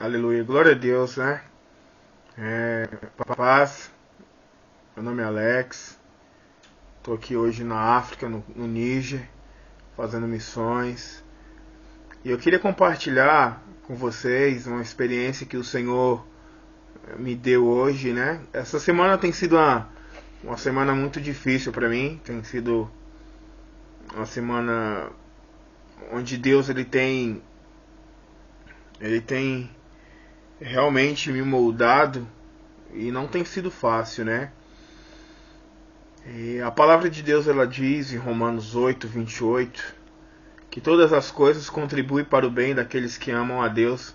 Aleluia, glória a Deus, né? Paz, meu nome é Alex, estou aqui hoje na África, no Níger, fazendo missões. E eu queria compartilhar com vocês uma experiência que o Senhor me deu hoje, né? Essa semana tem sido uma semana muito difícil para mim, tem sido uma semana onde Deus ele tem realmente me moldado e não tem sido fácil, né? E a palavra de Deus ela diz em Romanos 8:28 que todas as coisas contribuem para o bem daqueles que amam a Deus,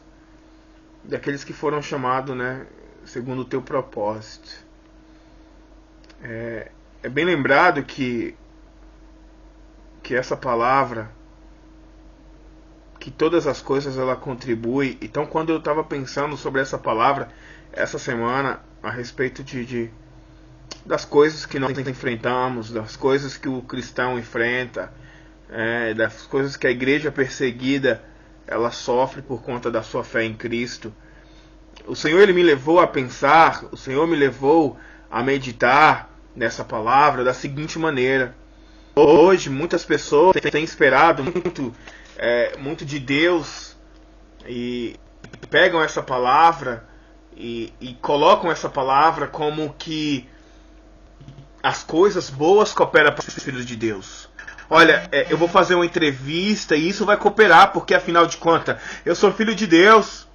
daqueles que foram chamados, né, segundo o teu propósito. É bem lembrado que essa palavra, que todas as coisas ela contribui. Então, quando eu estava pensando sobre essa palavra essa semana a respeito das coisas que nós enfrentamos, das coisas que o cristão enfrenta, das coisas que a igreja perseguida ela sofre por conta da sua fé em Cristo, o Senhor ele me levou a pensar, o Senhor me levou a meditar nessa palavra da seguinte maneira: hoje muitas pessoas têm esperado muito de Deus e pegam essa palavra e colocam essa palavra como que as coisas boas cooperam para os filhos de Deus. Olha, eu vou fazer uma entrevista e isso vai cooperar, porque afinal de contas eu sou filho de Deus.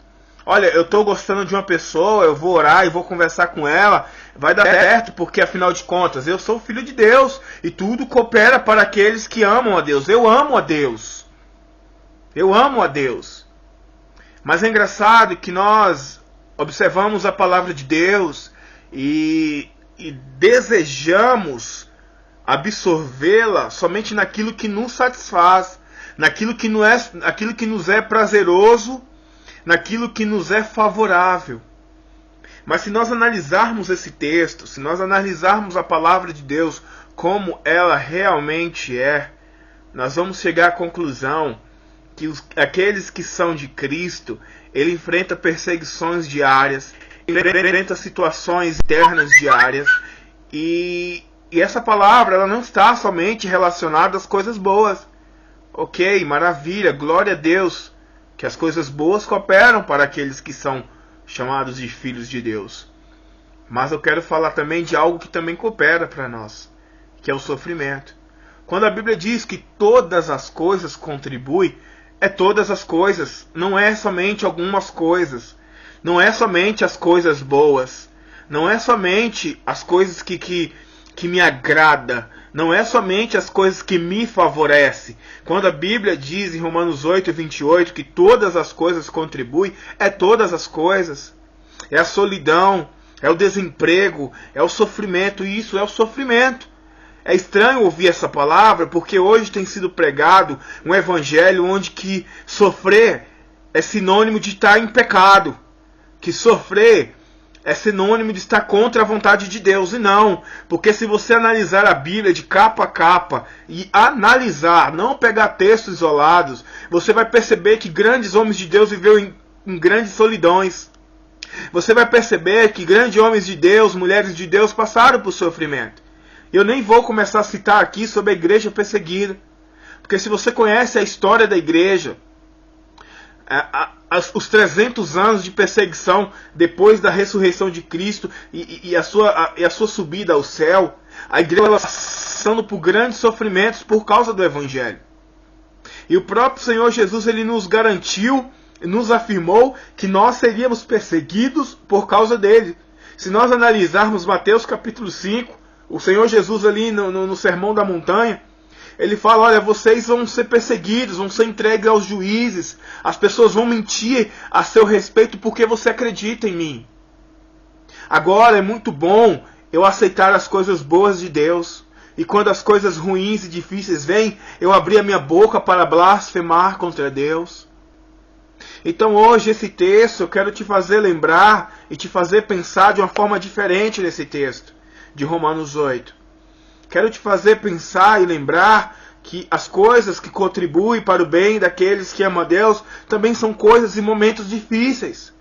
Olha, eu estou gostando de uma pessoa, eu vou orar e vou conversar com ela, vai dar certo, porque afinal de contas eu sou filho de Deus e tudo coopera para aqueles que amam a Deus. Eu amo a Deus. Eu amo a Deus. Mas é engraçado que nós observamos a palavra de Deus e desejamos absorvê-la somente naquilo que nos satisfaz, naquilo que nos é prazeroso, naquilo que nos é favorável. Mas se nós analisarmos esse texto, se nós analisarmos a palavra de Deus como ela realmente é, nós vamos chegar à conclusão que aqueles que são de Cristo, ele enfrenta perseguições diárias, enfrenta situações internas diárias, e essa palavra ela não está somente relacionada às coisas boas. Ok, maravilha, glória a Deus, que as coisas boas cooperam para aqueles que são chamados de filhos de Deus. Mas eu quero falar também de algo que também coopera para nós, que é o sofrimento. Quando a Bíblia diz que todas as coisas contribuem, é todas as coisas, não é somente algumas coisas, não é somente as coisas boas, não é somente as coisas que me agrada, não é somente as coisas que me favorecem. Quando a Bíblia diz em Romanos 8:28 que todas as coisas contribuem, é todas as coisas. É a solidão, é o desemprego, é o sofrimento, e isso é o sofrimento. É estranho ouvir essa palavra, porque hoje tem sido pregado um evangelho onde que sofrer é sinônimo de estar em pecado, que sofrer é sinônimo de estar contra a vontade de Deus. E não, porque se você analisar a Bíblia de capa a capa e analisar, não pegar textos isolados, você vai perceber que grandes homens de Deus viveram em grandes solidões. Você vai perceber que grandes homens de Deus, mulheres de Deus passaram por sofrimento. Eu nem vou começar a citar aqui sobre a igreja perseguida, porque se você conhece a história da igreja, os 300 anos de perseguição depois da ressurreição de Cristo e a sua subida ao céu, a igreja passando por grandes sofrimentos por causa do Evangelho. E o próprio Senhor Jesus ele nos garantiu, nos afirmou que nós seríamos perseguidos por causa dele. Se nós analisarmos Mateus capítulo 5, o Senhor Jesus ali no Sermão da Montanha, ele fala: olha, vocês vão ser perseguidos, vão ser entregues aos juízes, as pessoas vão mentir a seu respeito porque você acredita em mim. Agora é muito bom eu aceitar as coisas boas de Deus, e quando as coisas ruins e difíceis vêm, eu abrir a minha boca para blasfemar contra Deus. Então hoje esse texto eu quero te fazer lembrar e te fazer pensar de uma forma diferente nesse texto de Romanos 8. Quero te fazer pensar e lembrar que as coisas que contribuem para o bem daqueles que amam a Deus também são coisas e momentos difíceis.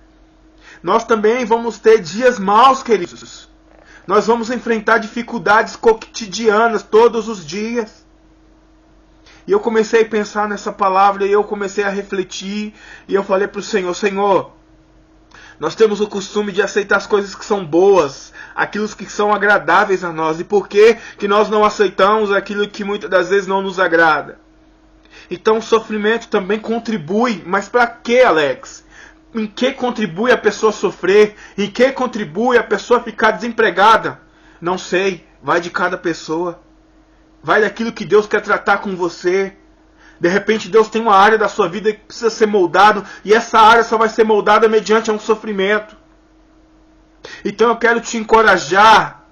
Nós também vamos ter dias maus, queridos. Nós vamos enfrentar dificuldades cotidianas todos os dias. E eu comecei a pensar nessa palavra, e eu comecei a refletir, e eu falei para o Senhor, Senhor, nós temos o costume de aceitar as coisas que são boas, aquilo que são agradáveis a nós. E por que nós não aceitamos aquilo que muitas das vezes não nos agrada? Então o sofrimento também contribui. Mas para que, Alex? Em que contribui a pessoa sofrer? Em que contribui a pessoa ficar desempregada? Não sei. Vai de cada pessoa. Vai daquilo que Deus quer tratar com você. De repente Deus tem uma área da sua vida que precisa ser moldado, e essa área só vai ser moldada mediante um sofrimento. Então eu quero te encorajar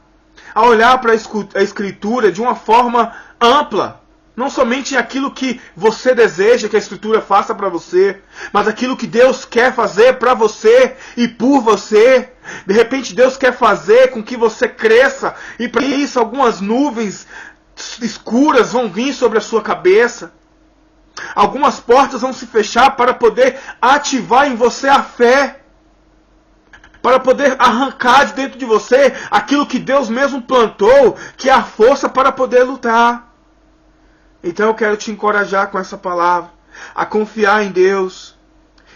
a olhar para a Escritura de uma forma ampla. Não somente aquilo que você deseja que a Escritura faça para você, mas aquilo que Deus quer fazer para você e por você. De repente Deus quer fazer com que você cresça, e para isso algumas nuvens escuras vão vir sobre a sua cabeça. Algumas portas vão se fechar para poder ativar em você a fé. Para poder arrancar de dentro de você aquilo que Deus mesmo plantou, que é a força para poder lutar. Então eu quero te encorajar com essa palavra, a confiar em Deus,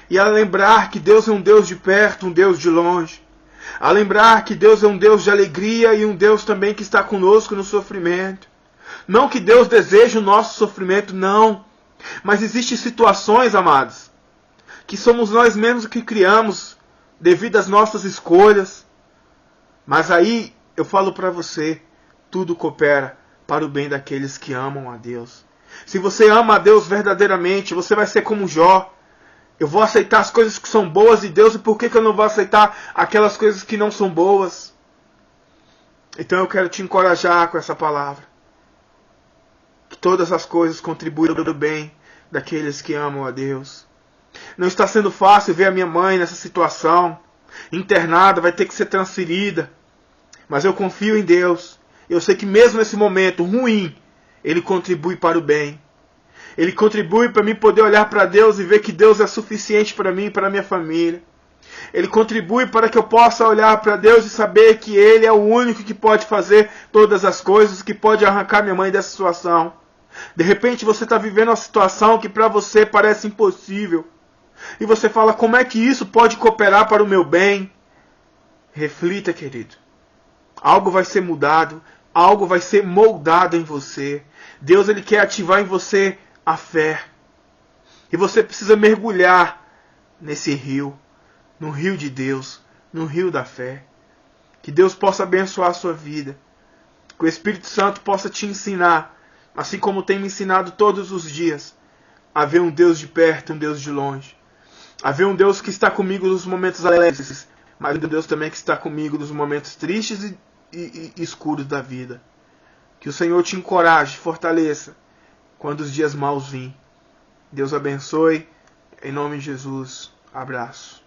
e a lembrar que Deus é um Deus de perto, um Deus de longe. A lembrar que Deus é um Deus de alegria e um Deus também que está conosco no sofrimento. Não que Deus deseje o nosso sofrimento, não. Mas existem situações, amados, que somos nós mesmos que criamos devido às nossas escolhas. Mas aí eu falo para você, tudo coopera para o bem daqueles que amam a Deus. Se você ama a Deus verdadeiramente, você vai ser como Jó. Eu vou aceitar as coisas que são boas de Deus, e por que eu não vou aceitar aquelas coisas que não são boas? Então eu quero te encorajar com essa palavra. Que todas as coisas contribuem para o bem daqueles que amam a Deus. Não está sendo fácil ver a minha mãe nessa situação, internada, vai ter que ser transferida. Mas eu confio em Deus. Eu sei que mesmo nesse momento ruim, Ele contribui para o bem. Ele contribui para mim poder olhar para Deus e ver que Deus é suficiente para mim e para a minha família. Ele contribui para que eu possa olhar para Deus e saber que Ele é o único que pode fazer todas as coisas, que pode arrancar minha mãe dessa situação. De repente você está vivendo uma situação que para você parece impossível. E você fala, como é que isso pode cooperar para o meu bem? Reflita, querido. Algo vai ser mudado, algo vai ser moldado em você. Deus, Ele quer ativar em você a fé. E você precisa mergulhar nesse rio, no rio de Deus, no rio da fé. Que Deus possa abençoar a sua vida. Que o Espírito Santo possa te ensinar, assim como tem me ensinado todos os dias, a ver um Deus de perto, um Deus de longe. A ver um Deus que está comigo nos momentos alegres, mas um Deus também que está comigo nos momentos tristes e escuros da vida. Que o Senhor te encoraje, fortaleça, quando os dias maus virem. Deus abençoe. Em nome de Jesus. Abraço.